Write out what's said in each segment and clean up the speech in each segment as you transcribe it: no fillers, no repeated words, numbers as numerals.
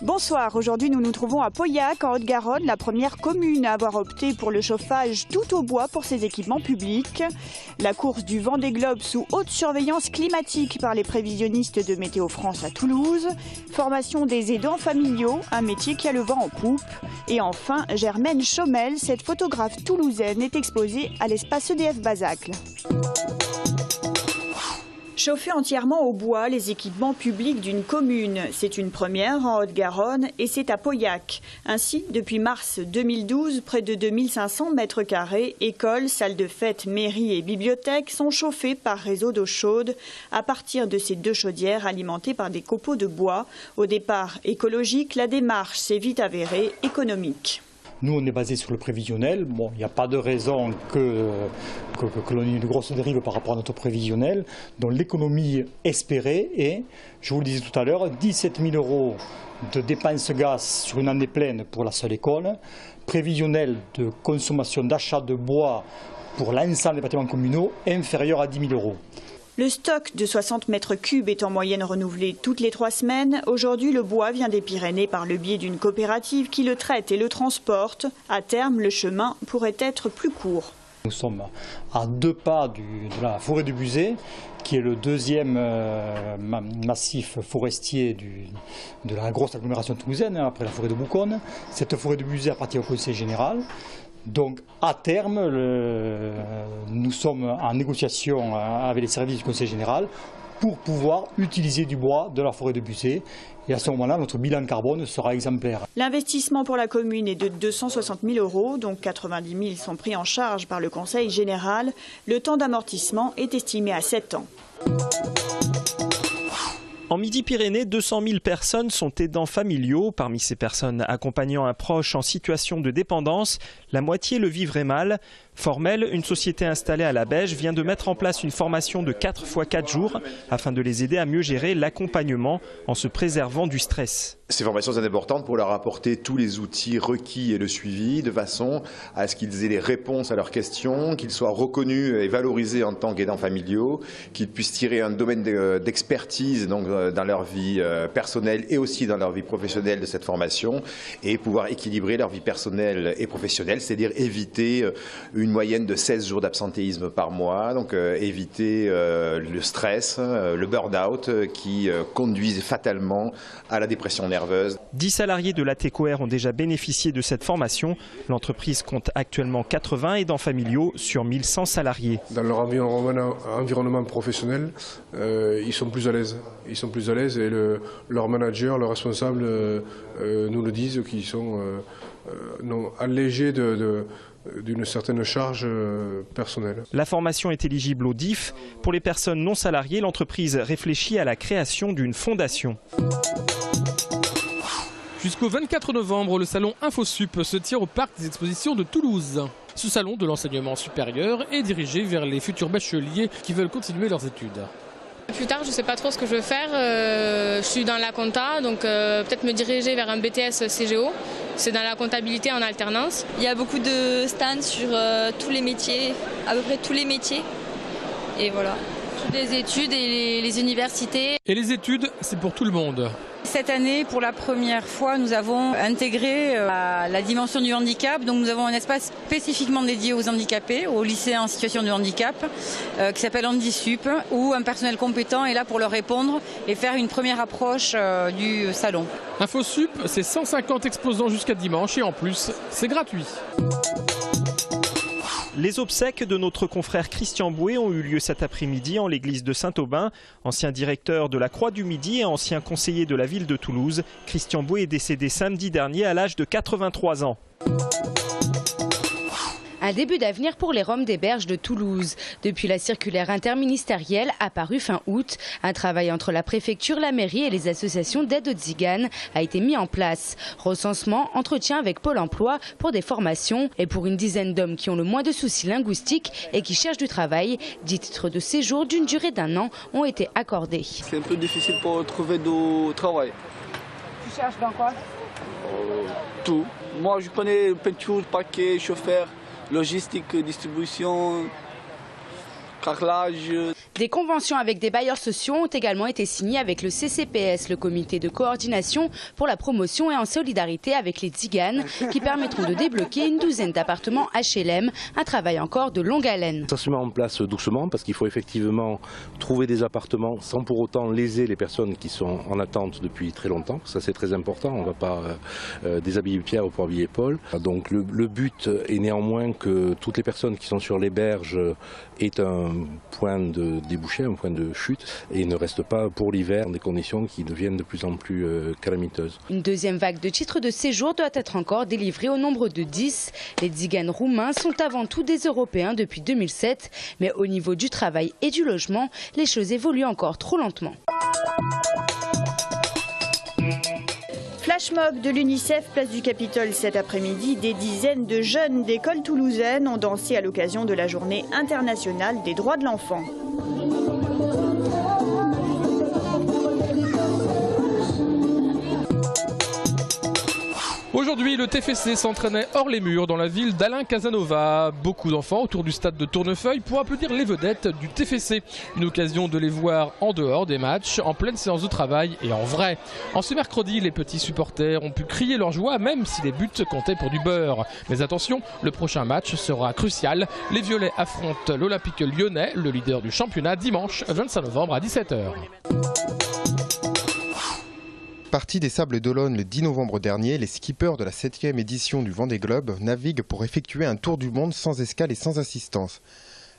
Bonsoir, aujourd'hui nous nous trouvons à Pauillac en Haute-Garonne, la première commune à avoir opté pour le chauffage tout au bois pour ses équipements publics. La course du Vendée Globe sous haute surveillance climatique par les prévisionnistes de Météo France à Toulouse. Formation des aidants familiaux, un métier qui a le vent en poupe. Et enfin, Germaine Chaumel, cette photographe toulousaine, est exposée à l'espace EDF Bazacle. Chauffer entièrement au bois les équipements publics d'une commune, c'est une première en Haute-Garonne et c'est à Pauillac. Ainsi, depuis mars 2012, près de 2500 mètres carrés, écoles, salles de fête, mairies et bibliothèques sont chauffés par réseau d'eau chaude à partir de ces deux chaudières alimentées par des copeaux de bois. Au départ écologique, la démarche s'est vite avérée économique. Nous, on est basé sur le prévisionnel. Bon, il n'y a pas de raison que l'on ait une grosse dérive par rapport à notre prévisionnel. Donc l'économie espérée est, je vous le disais tout à l'heure, 17 000 € de dépenses gaz sur une année pleine pour la seule école, prévisionnel de consommation d'achat de bois pour l'ensemble des bâtiments communaux inférieur à 10 000 €. Le stock de 60 mètres cubes est en moyenne renouvelé toutes les 3 semaines. Aujourd'hui, le bois vient des Pyrénées par le biais d'une coopérative qui le traite et le transporte. À terme, le chemin pourrait être plus court. Nous sommes à 2 pas de la forêt du Buzet, qui est le deuxième massif forestier de la grosse agglomération toulousaine, après la forêt de Bouconne. Cette forêt du Buzet appartient au Conseil général. Donc à terme, nous sommes en négociation avec les services du Conseil général pour pouvoir utiliser du bois de la forêt de Buzet. Et à ce moment-là, notre bilan carbone sera exemplaire. L'investissement pour la commune est de 260 000 €, donc 90 000 sont pris en charge par le Conseil général. Le temps d'amortissement est estimé à 7 ans. En Midi-Pyrénées, 200 000 personnes sont aidants familiaux. Parmi ces personnes accompagnant un proche en situation de dépendance, la moitié le vivrait mal. Formel, une société installée à la Beige, vient de mettre en place une formation de 4 x 4 jours afin de les aider à mieux gérer l'accompagnement en se préservant du stress. Ces formations sont importantes pour leur apporter tous les outils requis et le suivi de façon à ce qu'ils aient les réponses à leurs questions, qu'ils soient reconnus et valorisés en tant qu'aidants familiaux, qu'ils puissent tirer un domaine d'expertise donc dans leur vie personnelle et aussi dans leur vie professionnelle de cette formation et pouvoir équilibrer leur vie personnelle et professionnelle, c'est-à-dire éviter une moyenne de 16 jours d'absentéisme par mois, donc éviter le stress, le burn-out qui conduisent fatalement à la dépression nerveuse. 10 salariés de l'ATECOR ont déjà bénéficié de cette formation. L'entreprise compte actuellement 80 aidants familiaux sur 1100 salariés. Dans leur environnement professionnel, ils sont plus à l'aise. Ils sont plus à l'aise et leurs managers, leurs responsables nous le disent, qu'ils sont allégés d'une certaine charge personnelle. La formation est éligible au DIF. Pour les personnes non salariées, l'entreprise réfléchit à la création d'une fondation. Jusqu'au 24 novembre, le salon InfoSup se tient au parc des expositions de Toulouse. Ce salon de l'enseignement supérieur est dirigé vers les futurs bacheliers qui veulent continuer leurs études. Plus tard, je ne sais pas trop ce que je veux faire. Je suis dans la compta, donc peut-être me diriger vers un BTS CGO. C'est dans la comptabilité en alternance. Il y a beaucoup de stands sur tous les métiers, à peu près tous les métiers. Et voilà. Toutes les études et les universités. Et les études, c'est pour tout le monde. Cette année, pour la première fois, nous avons intégré la dimension du handicap. Donc nous avons un espace spécifiquement dédié aux handicapés, aux lycéens en situation de handicap, qui s'appelle HandiSup, où un personnel compétent est là pour leur répondre et faire une première approche du salon. InfoSup, c'est 150 exposants jusqu'à dimanche et en plus, c'est gratuit. Les obsèques de notre confrère Christian Boué ont eu lieu cet après-midi en l'église de Saint-Aubin. Ancien directeur de la Croix du Midi et ancien conseiller de la ville de Toulouse, Christian Boué est décédé samedi dernier à l'âge de 83 ans. Un début d'avenir pour les Roms des Berges de Toulouse. Depuis la circulaire interministérielle apparue fin août, un travail entre la préfecture, la mairie et les associations d'aide aux tziganes a été mis en place. Recensement, entretien avec Pôle emploi pour des formations et pour une dizaine d'hommes qui ont le moins de soucis linguistiques et qui cherchent du travail, 10 titres de séjour d'une durée d'1 an ont été accordés. C'est un peu difficile pour trouver du travail. Tu cherches dans quoi? Tout. Moi je connais peinture, parquet, chauffeur, logistique, distribution, carrelage. Des conventions avec des bailleurs sociaux ont également été signées avec le CCPS, le comité de coordination pour la promotion et en solidarité avec les Tziganes, qui permettront de débloquer une douzaine d'appartements HLM, un travail encore de longue haleine. Ça se met en place doucement parce qu'il faut effectivement trouver des appartements sans pour autant léser les personnes qui sont en attente depuis très longtemps. Ça c'est très important, on ne va pas déshabiller Pierre pour habiller Paul. Donc le but est néanmoins que toutes les personnes qui sont sur les berges aient un point de débouché, un point de chute et ne restent pas pour l'hiver dans des conditions qui deviennent de plus en plus calamiteuses. Une deuxième vague de titres de séjour doit être encore délivrée au nombre de 10. Les Tziganes roumains sont avant tout des Européens depuis 2007, mais au niveau du travail et du logement, les choses évoluent encore trop lentement. Flash mob de l'UNICEF, place du Capitole cet après-midi. Des dizaines de jeunes d'écoles toulousaines ont dansé à l'occasion de la journée internationale des droits de l'enfant. Aujourd'hui, le TFC s'entraînait hors les murs dans la ville d'Alain Casanova. Beaucoup d'enfants autour du stade de Tournefeuille pour applaudir les vedettes du TFC. Une occasion de les voir en dehors des matchs, en pleine séance de travail et en vrai. En ce mercredi, les petits supporters ont pu crier leur joie même si les buts comptaient pour du beurre. Mais attention, le prochain match sera crucial. Les Violets affrontent l'Olympique Lyonnais, le leader du championnat, dimanche 25 novembre à 17 h. Partis des Sables d'Olonne le 10 novembre dernier, les skippers de la 7e édition du Vendée Globe naviguent pour effectuer un tour du monde sans escale et sans assistance.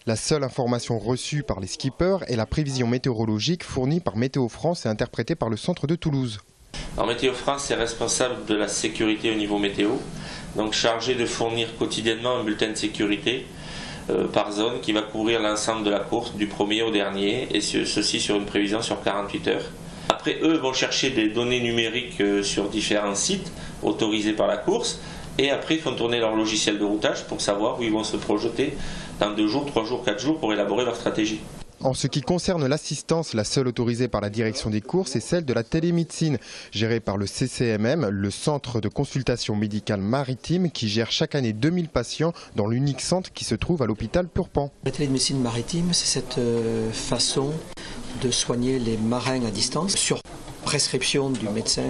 La seule information reçue par les skippers est la prévision météorologique fournie par Météo France et interprétée par le centre de Toulouse. Alors Météo France est responsable de la sécurité au niveau météo, donc chargé de fournir quotidiennement un bulletin de sécurité par zone qui va couvrir l'ensemble de la course du premier au dernier, et ceci sur une prévision sur 48 heures. Après, eux vont chercher des données numériques sur différents sites autorisés par la course, et après ils font tourner leur logiciel de routage pour savoir où ils vont se projeter dans 2 jours, 3 jours, 4 jours pour élaborer leur stratégie. En ce qui concerne l'assistance, la seule autorisée par la direction des courses est celle de la télémédecine, gérée par le CCMM, le Centre de consultation médicale maritime, qui gère chaque année 2000 patients dans l'unique centre qui se trouve à l'hôpital Purpan. La télémédecine maritime, c'est cette façon de soigner les marins à distance sur prescription du médecin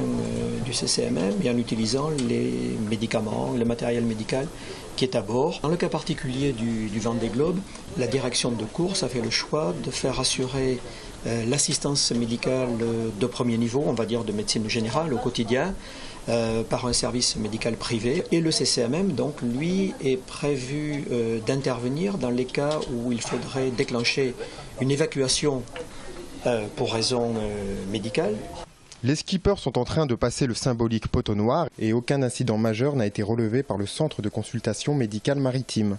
du CCMM et en utilisant les médicaments, le matériel médical qui est à bord. Dans le cas particulier du Vendée Globe, la direction de course a fait le choix de faire assurer l'assistance médicale de premier niveau, on va dire de médecine générale au quotidien, par un service médical privé. Et le CCMM, donc, lui, est prévu d'intervenir dans les cas où il faudrait déclencher une évacuation pour raison médicale. Les skippers sont en train de passer le symbolique poteau noir et aucun incident majeur n'a été relevé par le Centre de consultation médicale maritime.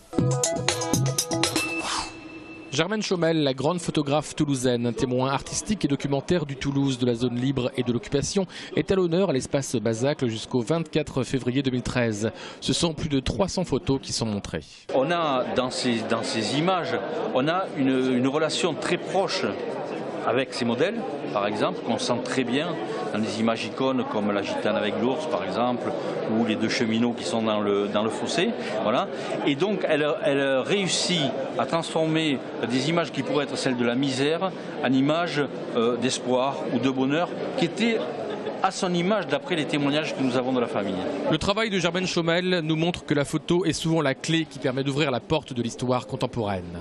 Germaine Chaumel, la grande photographe toulousaine, témoin artistique et documentaire du Toulouse de la zone libre et de l'occupation, est à l'honneur à l'espace Bazacle jusqu'au 24 février 2013. Ce sont plus de 300 photos qui sont montrées. On a dans ces images, on a une relation très proche avec ces modèles, par exemple, qu'on sent très bien dans des images icônes comme la gitane avec l'ours, par exemple, ou les 2 cheminots qui sont dans le fossé. Voilà. Et donc, elle réussit à transformer des images qui pourraient être celles de la misère en images d'espoir ou de bonheur, qui étaient à son image d'après les témoignages que nous avons de la famille. Le travail de Germaine Chaumel nous montre que la photo est souvent la clé qui permet d'ouvrir la porte de l'histoire contemporaine.